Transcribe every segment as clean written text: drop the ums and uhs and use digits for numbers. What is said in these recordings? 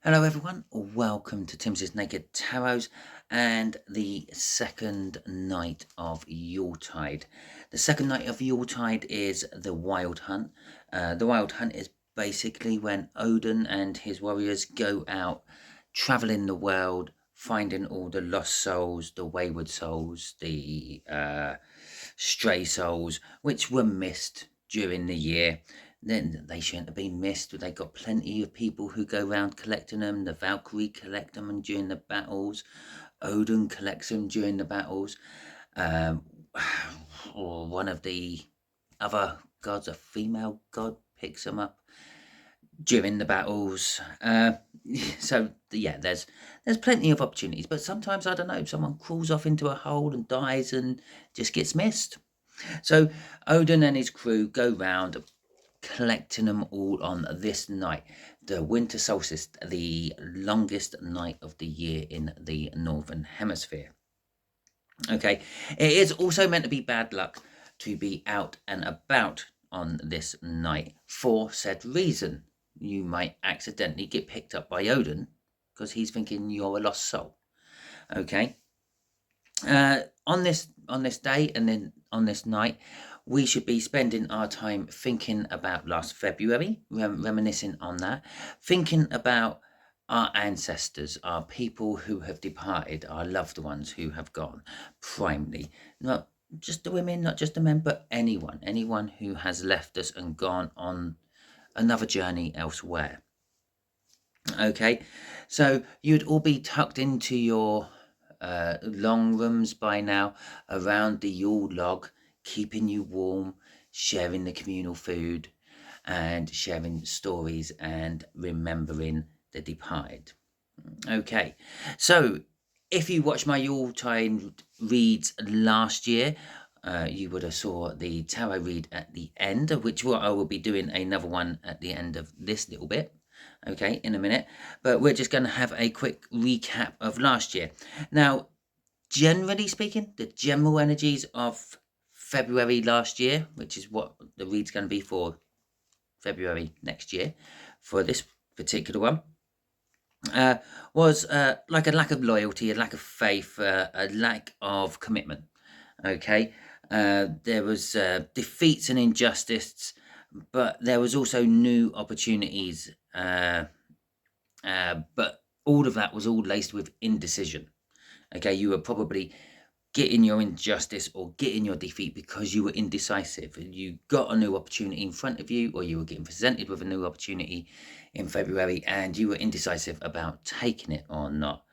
Hello everyone, welcome to Timsy Naked Tarot and the second night of Yuletide. The second night of Yuletide is the Wild Hunt. The Wild Hunt is basically when Odin and his warriors go out traveling the world, finding all the lost souls, the wayward souls, the stray souls, which were missed during the year. Then they shouldn't have been missed. They got plenty of people who go around collecting them. The Valkyrie collect them during the battles. Odin collects them during the battles. Um, or one of the other gods, a female god, picks them up during the battles. So yeah, there's plenty of opportunities. But sometimes, I don't know, someone crawls off into a hole and dies and just gets missed. So Odin and his crew go round collecting them all on this night, the winter solstice, the longest night of the year in the northern hemisphere. Okay, it is also meant to be bad luck to be out and about on this night for said reason. You might accidentally get picked up by Odin because he's thinking you're a lost soul. Okay, on this day and then on this night, we should be spending our time thinking about last February, reminiscing on that, thinking about our ancestors, our people who have departed, our loved ones who have gone, primarily. Not just the women, not just the men, but anyone who has left us and gone on another journey elsewhere. Okay, so you'd all be tucked into your long rooms by now around the Yule log, keeping you warm, sharing the communal food, and sharing stories and remembering the departed. Okay, so if you watched my Yuletide reads last year, you would have saw the tarot read at the end, of which I will be doing another one at the end of this little bit. Okay, in a minute, but we're just going to have a quick recap of last year. Now, generally speaking, the general energies of February last year, which is what the read's going to be for February next year, for this particular one, was like a lack of loyalty, a lack of faith, a lack of commitment. Okay, there was defeats and injustice, but there was also new opportunities. But all of that was all laced with indecision. Okay, you were probably getting your injustice or getting your defeat because you were indecisive. You got a new opportunity in front of you, or you were getting presented with a new opportunity in February, and you were indecisive about taking it or not.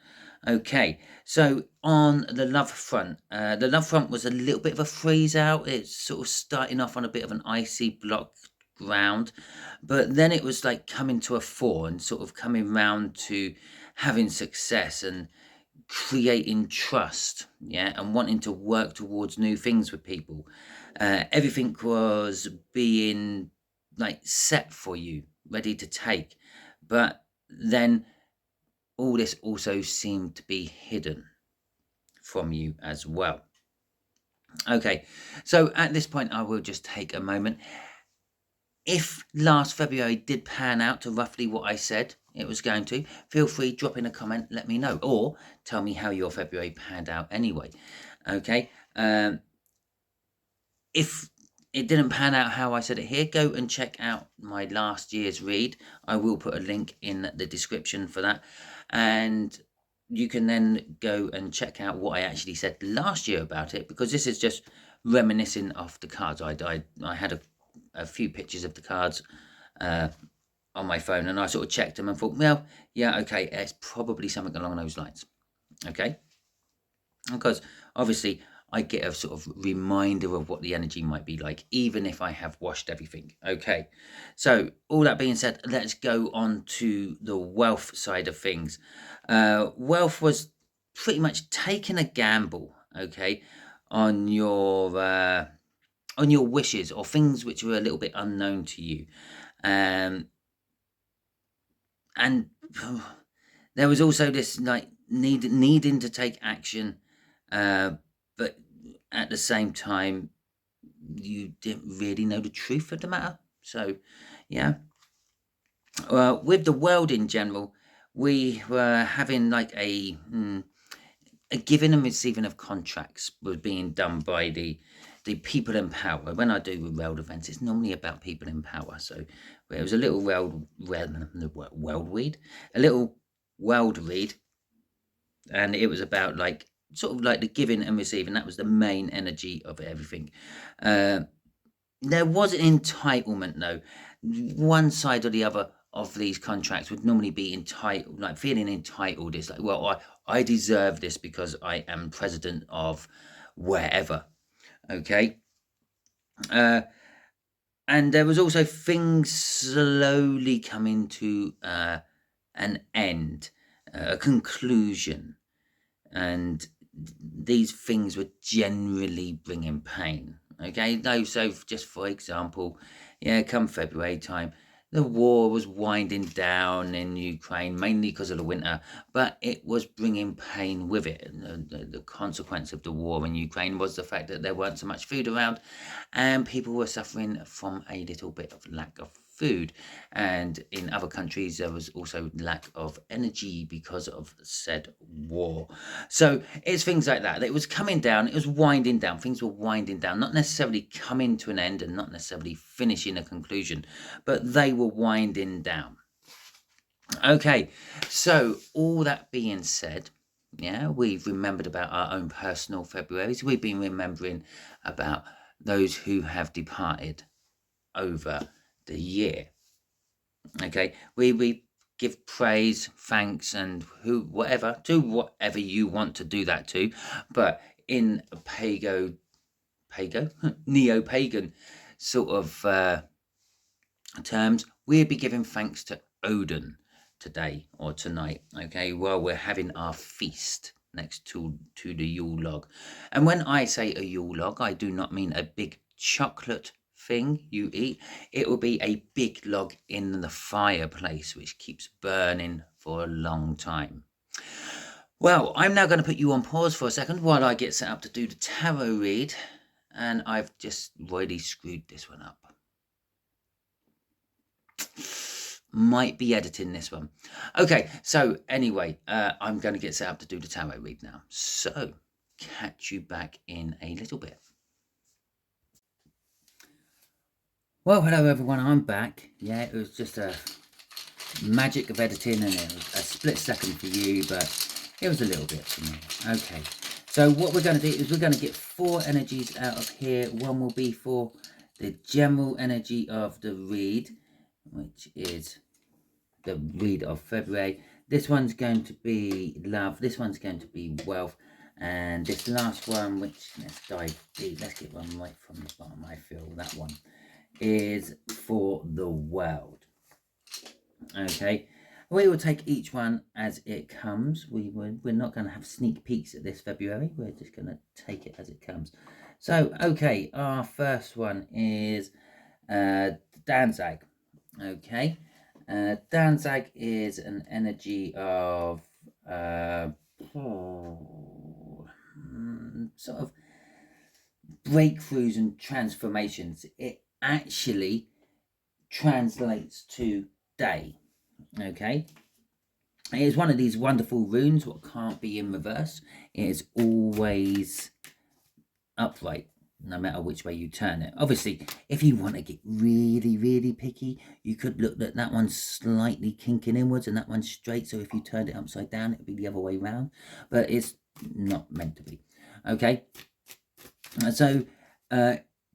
Okay, so on the love front, was a little bit of a freeze out. It's sort of starting off on a bit of an icy block ground, but then it was like coming to a fore and sort of coming round to having success and creating trust, yeah, and wanting to work towards new things with people. Everything was being like set for you, ready to take, but then all this also seemed to be hidden from you as well. Okay, so at this point, I will just take a moment. If last February did pan out to roughly what I said it was going to, feel free, drop in a comment, let me know, or tell me how your February panned out anyway. Okay, if it didn't pan out how I said it here, go and check out my last year's read. I will put a link in the description for that, and you can then go and check out what I actually said last year about it, because this is just reminiscing off the cards. I had a few pictures of the cards on my phone, and I sort of checked them and thought, well, yeah, okay, it's probably something along those lines. Okay, because obviously I get a sort of reminder of what the energy might be like, even if I have washed everything. Okay, so all that being said, let's go on to the wealth side of things. Wealth was pretty much taking a gamble, okay, on your wishes or things which were a little bit unknown to you, and there was also this like needing to take action, but at the same time, you didn't really know the truth of the matter. So, yeah. With the world in general, we were having like a giving and receiving of contracts was being done by the people in power. When I do world events, it's normally about people in power. So it was a little world weed, a little world read, and it was about like sort of like the giving and receiving. That was the main energy of everything. There was an entitlement though. One side or the other of these contracts would normally be entitled, like feeling entitled. It's like, well, I deserve this because I am president of wherever. Okay. And there was also things slowly coming to an end, a conclusion. And these things were generally bringing pain. Okay, no, so just for example, yeah, come February time, the war was winding down in Ukraine, mainly because of the winter, but it was bringing pain with it. The consequence of the war in Ukraine was the fact that there weren't so much food around, and people were suffering from a little bit of lack of food. And in other countries, there was also lack of energy because of said war. So it's things like that. It was coming down, it was winding down. Things were winding down, not necessarily coming to an end and not necessarily finishing a conclusion, but they were winding down. Okay, so all that being said, yeah, we've remembered about our own personal Februarys. We've been remembering about those who have departed over the year. Okay, we give praise, thanks, and whatever you want to do that to, but in a neo-pagan sort of terms, we'll be giving thanks to Odin today or tonight. Okay, well, we're having our feast next to the Yule log, and when I say a Yule log, I do not mean a big chocolate thing you eat. It will be a big log in the fireplace which keeps burning for a long time. Well, I'm now going to put you on pause for a second while I get set up to do the tarot read, and I've just really screwed this one up. Might be editing this one. Okay, so anyway, I'm going to get set up to do the tarot read now, so catch you back in a little bit. Well, hello everyone, I'm back. Yeah, it was just a magic of editing, and it was a split second for you, but it was a little bit for me. Okay, so what we're going to do is we're going to get 4 energies out of here. One will be for the general energy of the read, which is the read of February. This one's going to be love, this one's going to be wealth, and this last one, which let's dive deep, let's get one right from the bottom. I feel that one is for the world. Okay, we will take each one as it comes. We're not going to have sneak peeks at this February. We're just going to take it as it comes. So, okay, our first one is Danzag. Okay, Danzag is an energy of sort of breakthroughs and transformations. It actually translates to day. Okay, it is one of these wonderful runes what can't be in reverse. It is always upright no matter which way you turn it. Obviously, if you want to get really picky, you could look at that one slightly kinking inwards and that one straight, so if you turned it upside down, it would be the other way around, but it's not meant to be. Okay, so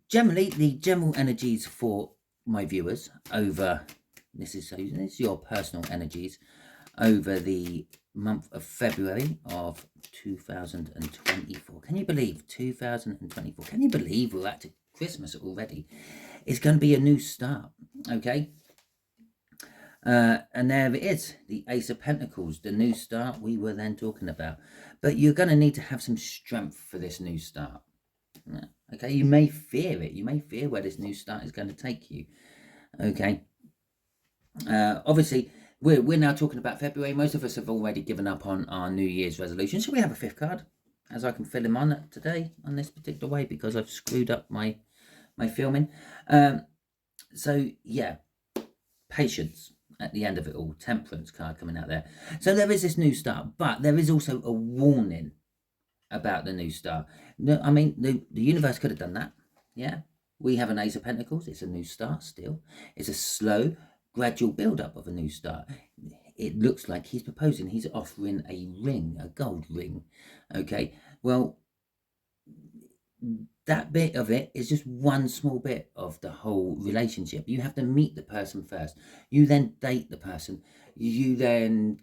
generally the general energies for my viewers over this is your personal energies over the month of February of 2024. Can you believe 2024? Can you believe we're at Christmas already? It's going to be a new start. Okay, and there it is, the Ace of Pentacles, the new start we were then talking about. But you're going to need to have some strength for this new start. Okay, you may fear it. You may fear where this new start is going to take you. Okay, obviously we're now talking about February. Most of us have already given up on our New Year's resolution. So we have a 5th card, as I can fill him on today on this particular way because I've screwed up my filming. So yeah, patience. at the end of it all. Temperance card coming out there. So there is this new start, but there is also a warning about the new start. No, I mean, the universe could have done that. Yeah. We have an Ace of Pentacles. It's a new start still. It's a slow, gradual build-up of a new start. It looks like he's proposing. He's offering a ring, a gold ring. Okay. Well, that bit of it is just one small bit of the whole relationship. You have to meet the person first. You then date the person. You then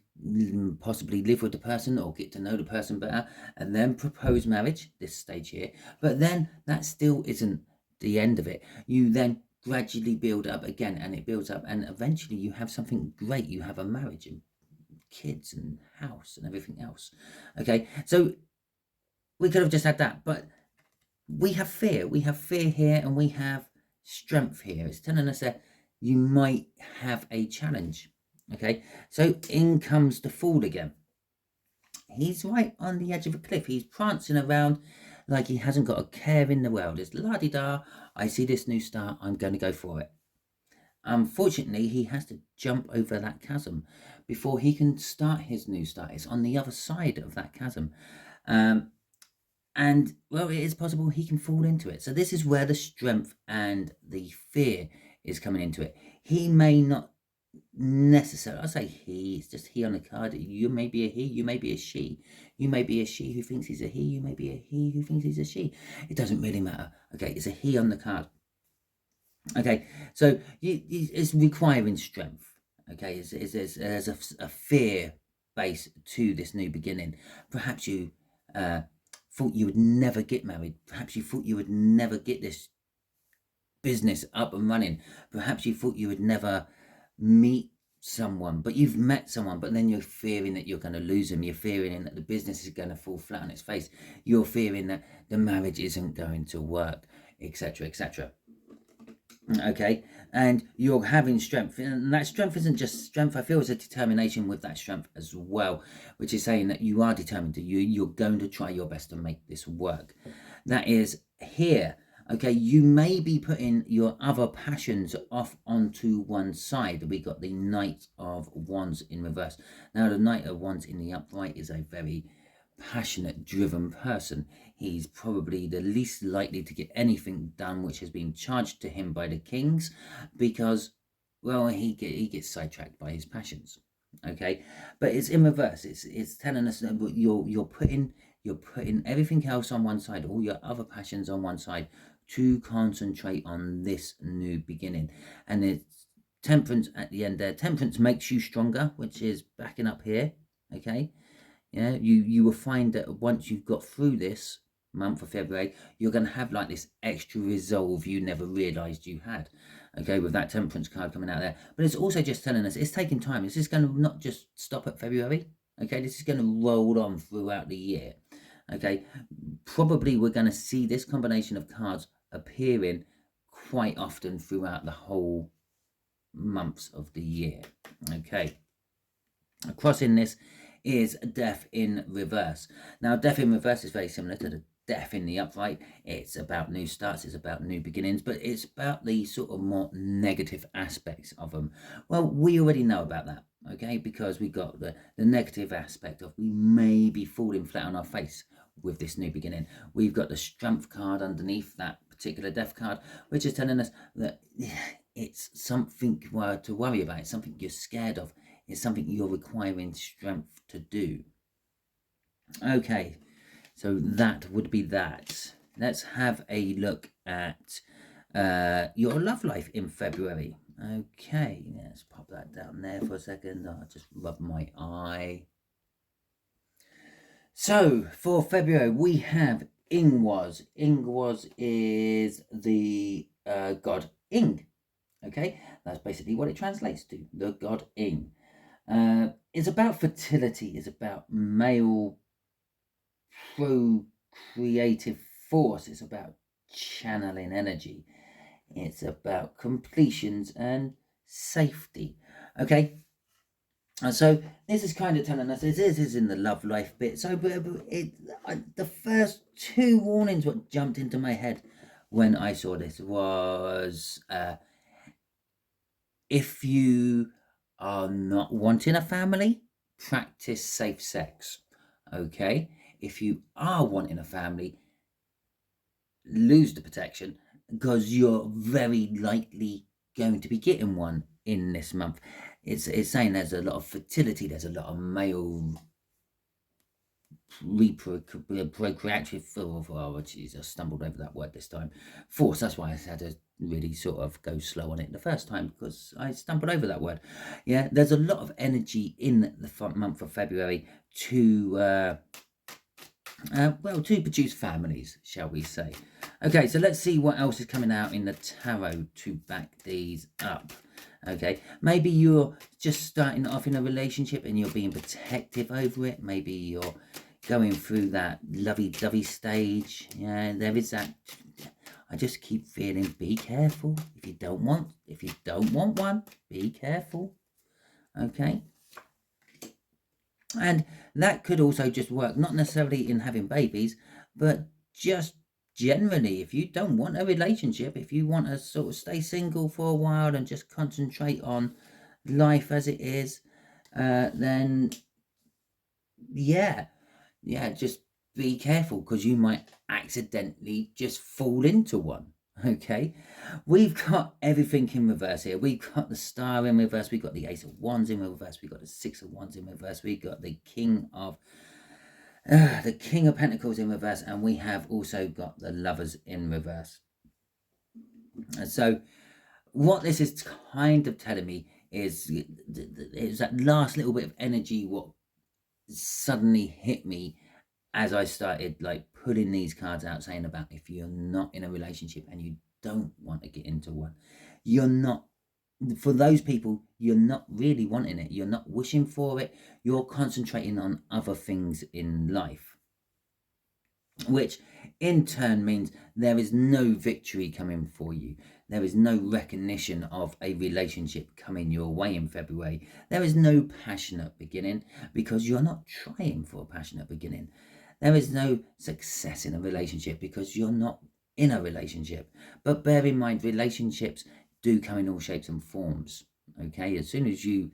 possibly live with the person or get to know the person better and then propose marriage, this stage here. But then that still isn't the end of it. You then gradually build up again, and it builds up, and eventually you have something great. You have a marriage and kids and house and everything else. Okay, so we could have just had that, but we have fear. We have fear here, and we have strength here. It's telling us that you might have a challenge. Okay, so in comes the Fool again. He's right on the edge of a cliff. He's prancing around like he hasn't got a care in the world. It's la-di-da, I see this new star, I'm going to go for it. Unfortunately, he has to jump over that chasm before he can start his new start. It's on the other side of that chasm. And, well, it is possible he can fall into it. So this is where the strength and the fear is coming into it. He may not necessarily, I say he, it's just he on the card. You may be a he, you may be a she. You may be a she who thinks he's a he, you may be a he who thinks he's a she. It doesn't really matter. Okay, it's a he on the card. Okay, so it's requiring strength. Okay, there's a fear base to this new beginning. Perhaps you thought you would never get married. Perhaps you thought you would never get this business up and running. Perhaps you thought you would never meet someone, but you've met someone, but then you're fearing that you're going to lose them. You're fearing that the business is going to fall flat on its face. You're fearing that the marriage isn't going to work, etc., etc. Okay, and you're having strength, and that strength isn't just strength. I feel it's a determination with that strength as well, which is saying that you are determined you're going to try your best to make this work. That is here. Okay, you may be putting your other passions off onto one side. We got the Knight of Wands in reverse. Now, the Knight of Wands in the upright is a very passionate, driven person. He's probably the least likely to get anything done which has been charged to him by the kings, because, well, he gets sidetracked by his passions. Okay, but it's in reverse. It's telling us that you're putting everything else on one side, all your other passions on one side, to concentrate on this new beginning. And it's Temperance at the end there. Temperance makes you stronger, which is backing up here. Okay, yeah, you will find that once you've got through this month of February, you're going to have like this extra resolve you never realized you had. Okay, with that Temperance card coming out there. But it's also just telling us it's taking time. This is going to not just stop at February. Okay, this is going to roll on throughout the year. Okay, probably we're going to see this combination of cards appearing quite often throughout the whole months of the year. Okay, crossing this is Death in reverse. Now, Death in reverse is very similar to the Death in the upright. It's about new starts, it's about new beginnings, but it's about the sort of more negative aspects of them. Well, we already know about that, okay, because we got the negative aspect of we may be falling flat on our face with this new beginning. We've got the Strength card underneath that particular Death card, which is telling us that it's something to worry about. It's something you're scared of. It's something you're requiring strength to do. Okay, so that would be that. Let's have a look at your love life in February. Okay, let's pop that down there for a second. I'll just rub my eye. So, for February, we have Ingwas. Ingwas is the god Ing. Okay, that's basically what it translates to, the god Ing. It's about fertility, it's about male procreative force, it's about channeling energy, it's about completions and safety. Okay, and so this is kind of telling us this is in the love life bit. So the first two warnings what jumped into my head when I saw this was if you are not wanting a family, practice safe sex. Okay? If you are wanting a family, lose the protection, because you're very likely going to be getting one in this month. It's saying there's a lot of fertility, there's a lot of male procreative, oh jeez, I stumbled over that word this time, force. That's why I had to really sort of go slow on it the first time, because I stumbled over that word. Yeah, there's a lot of energy in the month of February to well, to produce families, shall we say. Okay, so let's see what else is coming out in the tarot to back these up. Okay, maybe you're just starting off in a relationship and you're being protective over it. Maybe you're going through that lovey-dovey stage. Yeah, there is that. I just keep feeling, be careful. If you don't want one, be careful. Okay. And that could also just work, not necessarily in having babies, but just generally, if you don't want a relationship, if you want to sort of stay single for a while and just concentrate on life as it is, then yeah, just be careful, because you might accidentally just fall into one. Okay, we've got everything in reverse here. We've got the Star in reverse, we've got the Ace of Wands in reverse, we've got the Six of Wands in reverse, we've got the King of Pentacles in reverse, and we have also got the Lovers in reverse. And so what this is kind of telling me is that last little bit of energy what suddenly hit me as I started like pulling these cards out, saying about if you're not in a relationship and you don't want to get into one, you're not, for those people, you're not really wanting it, you're not wishing for it, you're concentrating on other things in life, which in turn means there is no victory coming for you. There is no recognition of a relationship coming your way in February. There is no passionate beginning, because you're not trying for a passionate beginning. There is no success in a relationship because you're not in a relationship. But bear in mind, relationships do come in all shapes and forms. Okay, as soon as you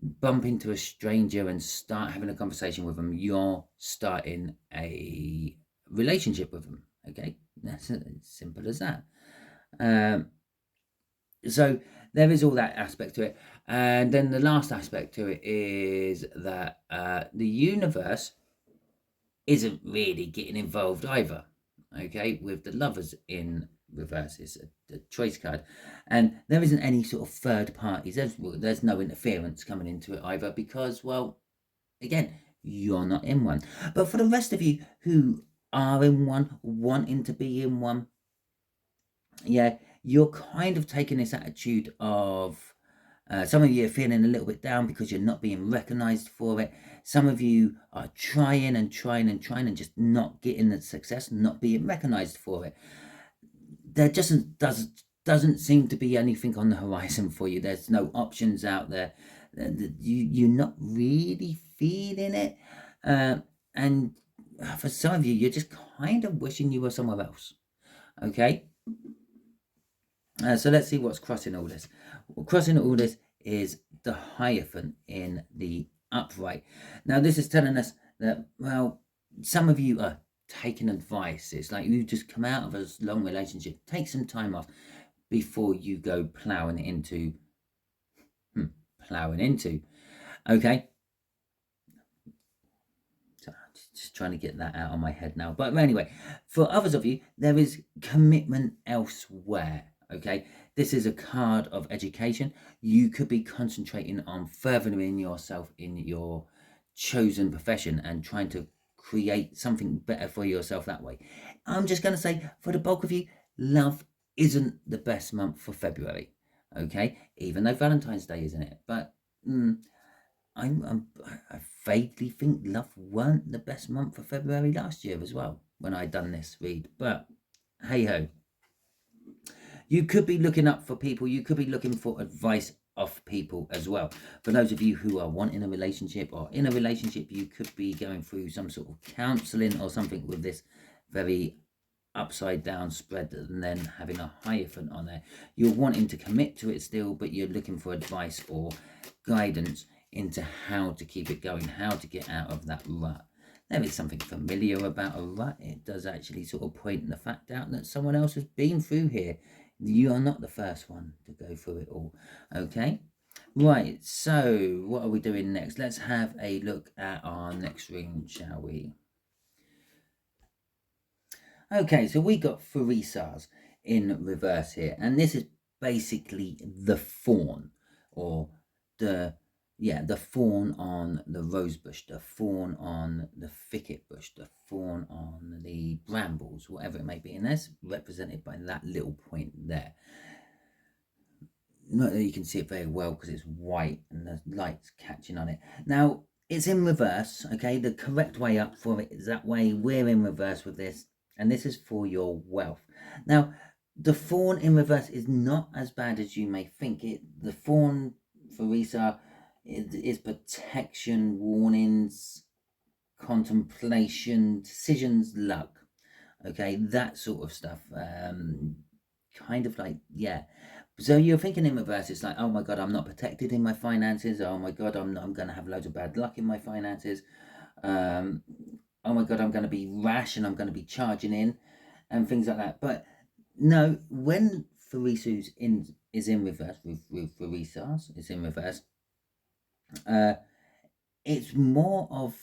bump into a stranger and start having a conversation with them, you're starting a relationship with them. Okay, that's as simple as that. So there is all that aspect to it. And then the last aspect to it is that the universe isn't really getting involved either. Okay, with the Lovers in reverse is the choice card, and there isn't any sort of third parties. There's no interference coming into it either, because, well, again, you're not in one. But for the rest of you who are in one, wanting to be in one, yeah, you're kind of taking this attitude of some of you are feeling a little bit down because you're not being recognized for it. Some of you are trying and just not getting the success, not being recognized for it. There just doesn't seem to be anything on the horizon for you. There's no options out there. You're not really feeling it. And for some of you, you're just kind of wishing you were somewhere else. Okay? So let's see what's crossing all this. Well, crossing all this is the Hierophant in the upright. Now, this is telling us that, well, some of you are taking advice. It's like you just come out of a long relationship. Take some time off before you go ploughing into. Okay? So just trying to get that out of my head now. But anyway, for others of you, there is commitment elsewhere. Okay, this is a card of education. You could be concentrating on furthering yourself in your chosen profession and trying to create something better for yourself that way. I'm just going to say, for the bulk of you, love isn't the best month for February. Okay, even though Valentine's Day isn't it, but I vaguely think love weren't the best month for February last year as well when I done this read. But hey ho. You could be looking up for people. You could be looking for advice off people as well. For those of you who are wanting a relationship or in a relationship, you could be going through some sort of counselling or something with this very upside down spread and then having a Hierophant on there. You're wanting to commit to it still, but you're looking for advice or guidance into how to keep it going, how to get out of that rut. There is something familiar about a rut. It does actually sort of point the fact out that someone else has been through here. You are not the first one to go through it all. Okay, right, so what are we doing next? Let's have a look at our next ring, shall we? Okay, so we got Theresas in reverse here, and this is basically the fawn, or the fawn on the rose bush, the fawn on the thicket bush, the fawn on the brambles, whatever it may be, and that's represented by that little point there. Not that you can see it very well because it's white and the light's catching on it. Now, it's in reverse, okay? The correct way up for it is that way. We're in reverse with this, and this is for your wealth. Now, the fawn in reverse is not as bad as you may think. The fawn, Theresa, is protection, warnings, contemplation, decisions, luck. Okay, that sort of stuff. Kind of like, yeah. So you're thinking in reverse, it's like, oh my God, I'm not protected in my finances. Oh my God, I'm going to have loads of bad luck in my finances. Oh my God, I'm going to be rash and I'm going to be charging in and things like that. But no, when Theresa's is in reverse, with Theresa's is in reverse, it's more of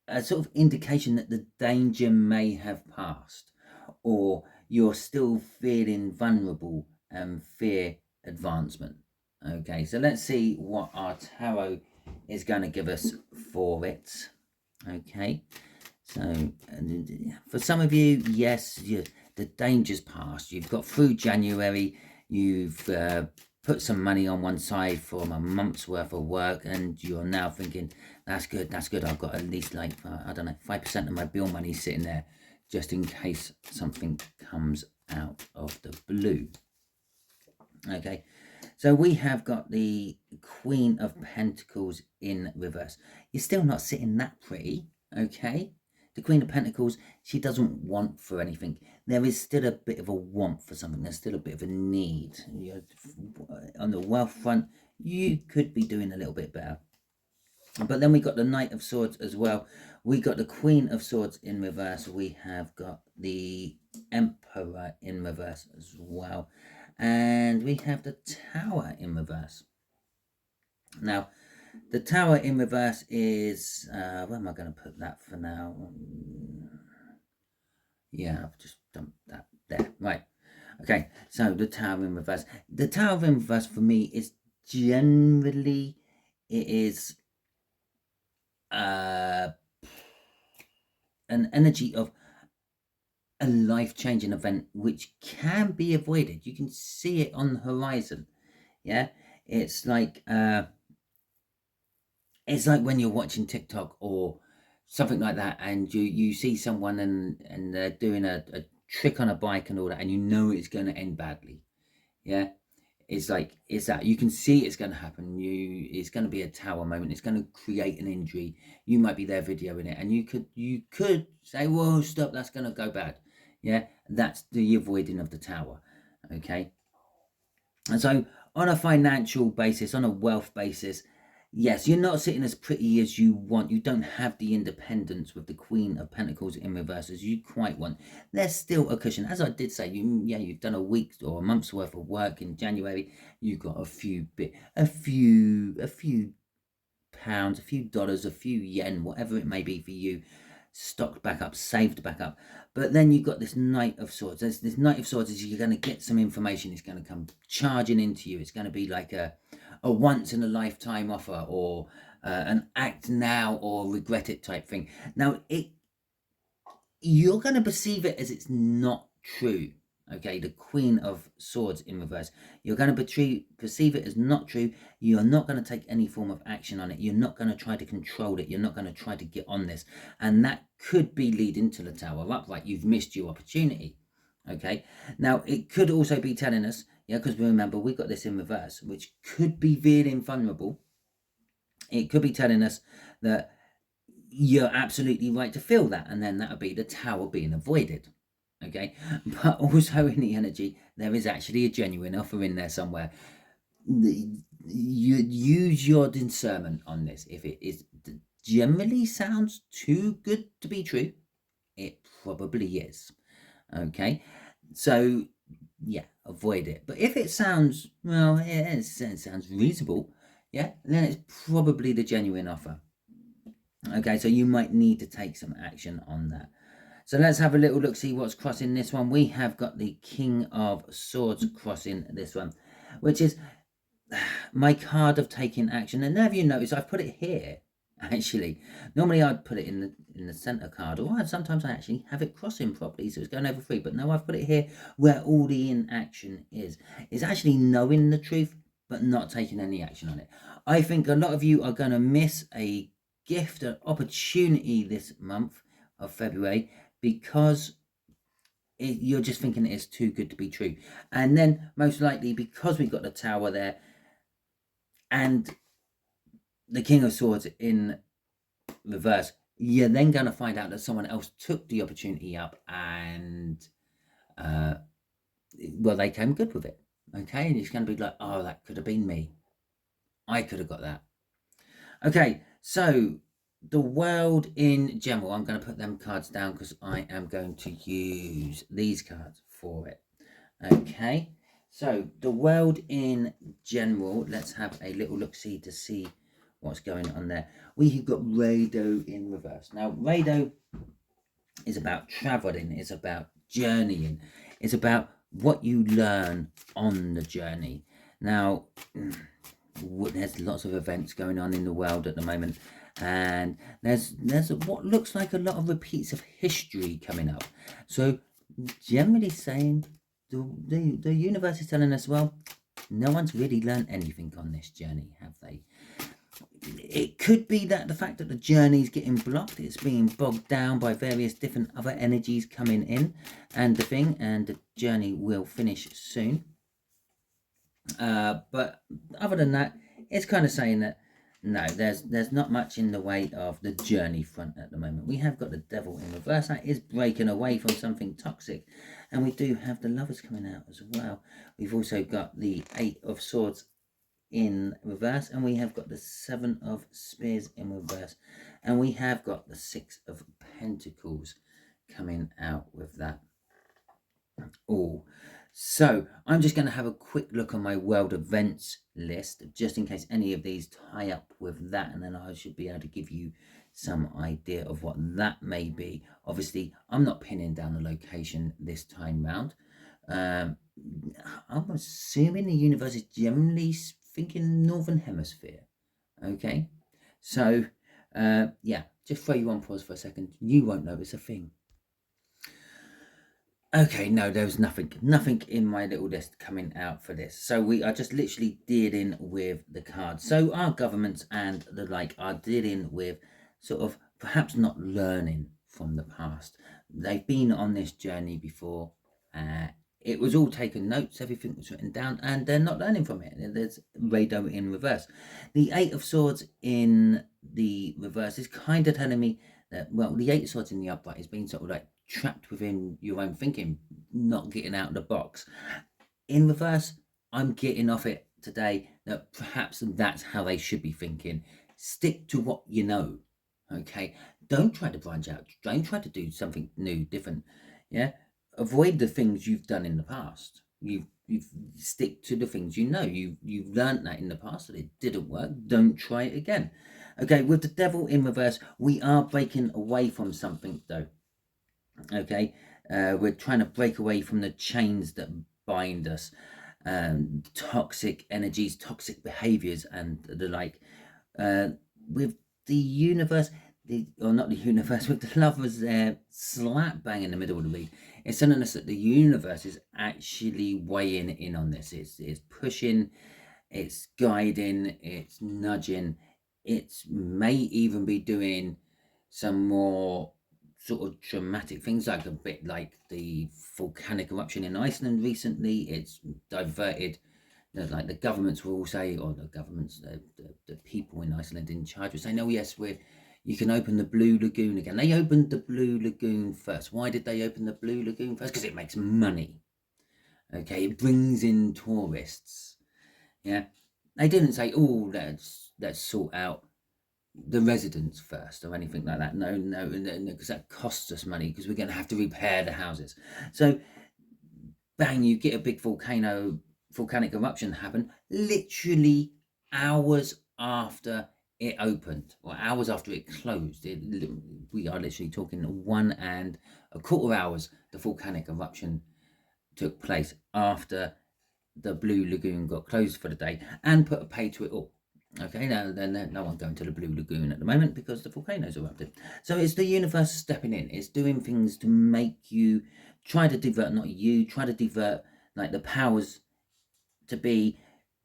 a sort of indication that the danger may have passed, or you're still feeling vulnerable and fear advancement. Okay, so let's see what our tarot is going to give us for it. Okay, so for some of you, yes, the danger's passed. You've got through January, you've put some money on one side from a month's worth of work, and you're now thinking, that's good, I've got at least like, I don't know, 5% of my bill money sitting there, just in case something comes out of the blue. Okay, so we have got the Queen of Pentacles in reverse. You're still not sitting that pretty, okay? The Queen of Pentacles, she doesn't want for anything. There is still a bit of a want for something. There's still a bit of a need. On the wealth front, you could be doing a little bit better. But then we got the Knight of Swords as well. We got the Queen of Swords in reverse. We have got the Emperor in reverse as well. And we have the Tower in reverse. Now, the Tower in reverse is, where am I going to put that for now? Yeah, I've just dumped that there. Right. Okay, so the Tower in reverse. The Tower in reverse for me is generally, it is an energy of a life-changing event which can be avoided. You can see it on the horizon. Yeah, it's like when you're watching TikTok or something like that, and you see someone and they're doing a trick on a bike and all that, and you know it's going to end badly. Yeah, it's like, it's that you can see it's going to happen. It's going to be a tower moment. It's going to create an injury. You might be there videoing it, and you could say, "Whoa, stop! That's going to go bad." Yeah, that's the avoiding of the tower. Okay, and so on a financial basis, on a wealth basis, yes, you're not sitting as pretty as you want. You don't have the independence with the Queen of Pentacles in reverse as you quite want. There's still a cushion. As I did say, you've done a week or a month's worth of work in January. You've got a few pounds, a few dollars, a few yen, whatever it may be for you, stocked back up, saved back up. But then you've got this Knight of Swords. This Knight of Swords is, you're going to get some information. It's going to come charging into you. It's going to be like a once in a lifetime offer, or an act now or regret it type thing. Now, you're going to perceive it as it's not true. Okay, the Queen of Swords in reverse. You're going to perceive it as not true. You're not going to take any form of action on it. You're not going to try to control it. You're not going to try to get on this. And that could be leading to the Tower upright. You've missed your opportunity. Okay, now it could also be telling us, because remember, we got this in reverse, which could be feeling vulnerable. It could be telling us that you're absolutely right to feel that, and then that would be the Tower being avoided. okay? But also in the energy, there is actually a genuine offer in there somewhere. You use your discernment on this. If it is generally sounds too good to be true, it probably is, okay? So yeah, avoid it. But if it sounds, well, it sounds reasonable, yeah, then it's probably the genuine offer. Okay, so you might need to take some action on that. So let's have a little look, see what's crossing this one. We have got the King of Swords crossing this one, which is my card of taking action. And have you noticed I've put it here, actually. Normally I'd put it in the center card, or sometimes I actually have it crossing properly, so it's going over 3. But no, I've put it here where all the inaction is. It's actually knowing the truth, but not taking any action on it. I think a lot of you are going to miss a gift, an opportunity this month of February, because you're just thinking it's too good to be true. And then most likely, because we've got the Tower there and the King of Swords in reverse, you're then going to find out that someone else took the opportunity up and well, they came good with it, okay? And it's going to be like, oh, that could have been me, I could have got that. Okay, so the world in general, I'm going to put them cards down because I am going to use these cards for it. Okay, so the world in general, let's have a little look-see to see what's going on there. We have got Rado in reverse. Now, Rado is about traveling, it's about journeying, it's about what you learn on the journey. Now, there's lots of events going on in the world at the moment, and there's what looks like a lot of repeats of history coming up. So generally saying, the universe is telling us, well, no one's really learned anything on this journey, have they? It could be that the fact that the journey is getting blocked, it's being bogged down by various different other energies coming in, and the journey will finish soon. But other than that, it's kind of saying that no, there's not much in the way of the journey front at the moment. We have got the Devil in reverse. That is breaking away from something toxic. And we do have the Lovers coming out as well. We've also got the 8 of Swords in reverse, and we have got the 7 of Spears in reverse, and we have got the 6 of Pentacles coming out with that. Oh, so I'm just going to have a quick look on my world events list, just in case any of these tie up with that, and then I should be able to give you some idea of what that may be. Obviously, I'm not pinning down the location this time round. I'm assuming the universe is generally thinking Northern Hemisphere. Okay, so yeah, just throw you on pause for a second. You won't notice a thing. Okay, no, there was nothing in my little list coming out for this. So we are just literally dealing with the cards. So our governments and the like are dealing with sort of perhaps not learning from the past. They've been on this journey before. It was all taken notes, everything was written down, and they're not learning from it. There's Rado in reverse. The 8 of Swords in the reverse is kind of telling me that, well, the 8 of Swords in the upright is being sort of like trapped within your own thinking, not getting out of the box. In reverse, I'm getting off it today that perhaps that's how they should be thinking. Stick to what you know, okay? Don't try to branch out. Don't try to do something new, different. Yeah, avoid the things you've done in the past. You've stick to the things you know. You've learned that in the past that it didn't work. Don't try it again. Okay, with the Devil in reverse, we are breaking away from something though. Okay, we're trying to break away from the chains that bind us, toxic energies, toxic behaviors, and the like. With the universe, or not the universe, with the Lovers there slap bang in the middle of the read, it's telling us that the universe is actually weighing in on this. It's pushing, it's guiding, it's nudging. It may even be doing some more sort of dramatic things, like a bit like the volcanic eruption in Iceland recently. It's diverted, like the governments will all say, or the governments, the people in Iceland in charge will say, no, yes, we're, you can open the Blue Lagoon again. They opened the Blue Lagoon first. Why did they open the Blue Lagoon first? Because it makes money. Okay, it brings in tourists. Yeah, they didn't say, oh, let's sort out the residents first or anything like that. No, because that costs us money because we're going to have to repair the houses. So, bang, you get a big volcanic eruption happen literally hours after it opened or hours after it closed. We are literally talking 1.25 hours the volcanic eruption took place after the Blue Lagoon got closed for the day and put a pay to it all. Okay, now then no one's going to the Blue Lagoon at the moment because the volcano's erupted. So it's the universe stepping in. It's doing things to make you try to divert, try to divert like the powers to be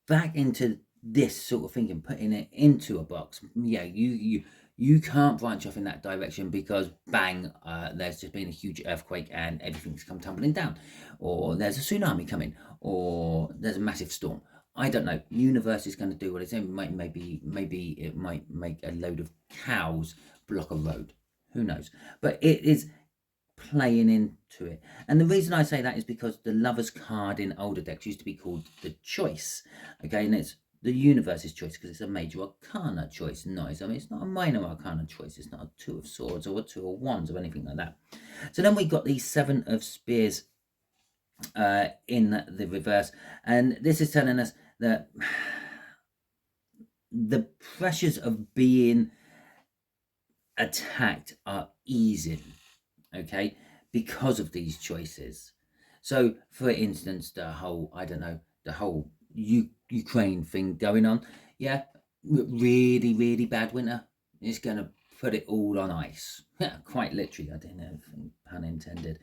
back into this sort of thinking, putting it into a box. Yeah, you can't branch off in that direction because bang, there's just been a huge earthquake and everything's come tumbling down, or there's a tsunami coming, or there's a massive storm. I don't know. Universe is going to do what it's in. Maybe it might make a load of cows block a road. Who knows? But it is playing into it. And the reason I say that is because the Lover's card in older decks used to be called the Choice. Okay, and it's the universe's choice because it's a major arcana choice. Nice. I mean, it's not a minor arcana choice. It's not a Two of Swords or a Two of Wands or anything like that. So then we got the Seven of Spears in the reverse. And this is telling us that the pressures of being attacked are easing, okay, because of these choices. So, for instance, the whole Ukraine thing going on, yeah, really, really bad winter is going to put it all on ice. Yeah, quite literally, I don't know, pun intended.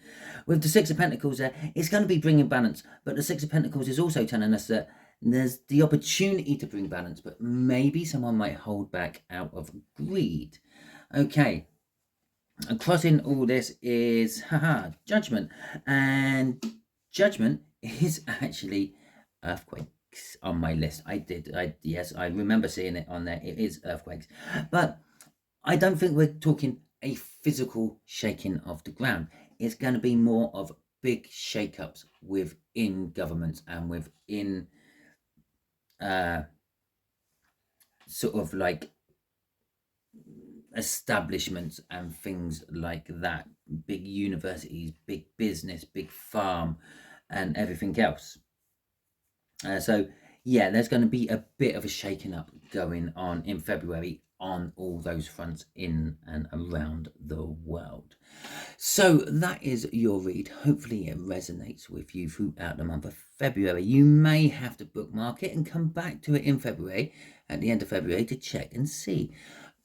With the Six of Pentacles there, it's going to be bringing balance, but the Six of Pentacles is also telling us that there's the opportunity to bring balance, but maybe someone might hold back out of greed. Okay, and crossing all this is Judgment, and Judgment is actually earthquakes on my list. Yes, I remember seeing it on there. It is earthquakes, but I don't think we're talking a physical shaking of the ground. It's going to be more of big shake-ups within governments and within sort of like establishments and things like that. Big universities, big business, big farm, and everything else. So yeah, there's going to be a bit of a shaking up going on in February on all those fronts in and around the world. So that is your read. Hopefully it resonates with you throughout the month of February. You may have to bookmark it and come back to it in February, at the end of February, to check and see.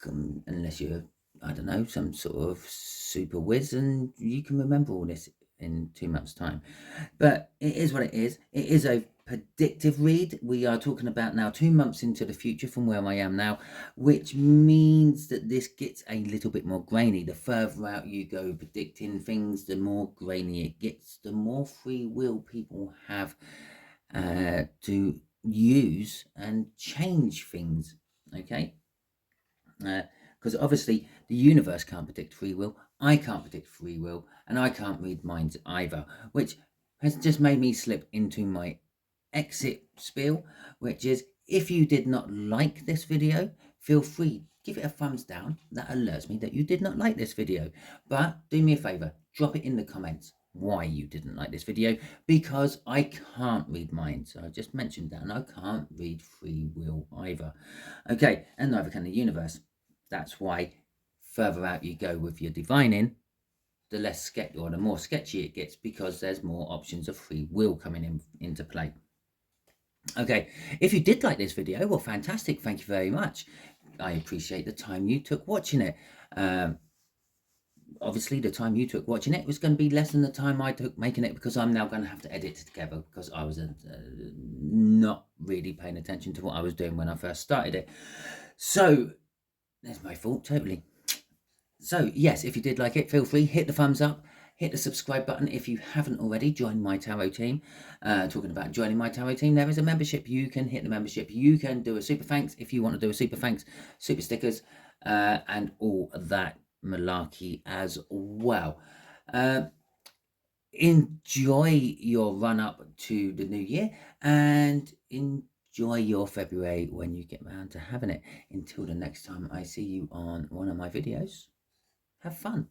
Unless you're, I don't know, some sort of super whiz and you can remember all this in 2 months' time. But it is what it is. It is a predictive read. We are talking about now 2 months into the future from where I am now, which means that this gets a little bit more grainy. The further out you go predicting things, the more grainy it gets, the more free will people have to use and change things. Okay, because obviously the universe can't predict free will, I can't predict free will, and I can't read minds either, which has just made me slip into my exit spiel, which is, if you did not like this video, feel free, give it a thumbs down. That alerts me that you did not like this video. But do me a favor, drop it in the comments why you didn't like this video, because I can't read minds. So I just mentioned that, and I can't read free will either. Okay, and neither can the universe. That's why further out you go with your divining, the less sketchy or the more sketchy it gets, because there's more options of free will coming into play. Okay, if you did like this video, well, fantastic. Thank you very much. I appreciate the time you took watching it. Obviously, the time you took watching it was going to be less than the time I took making it, because I'm now going to have to edit it together, because I was not really paying attention to what I was doing when I first started it. So that's my fault, totally. So yes, if you did like it, feel free, hit the thumbs up, hit the subscribe button. If you haven't already, join my tarot team. Talking about joining my tarot team, there is a membership. You can hit the membership. You can do a super thanks if you want to do a super thanks, super stickers, and all that malarkey as well. Enjoy your run up to the new year, and enjoy your February when you get round to having it. Until the next time I see you on one of my videos, have fun.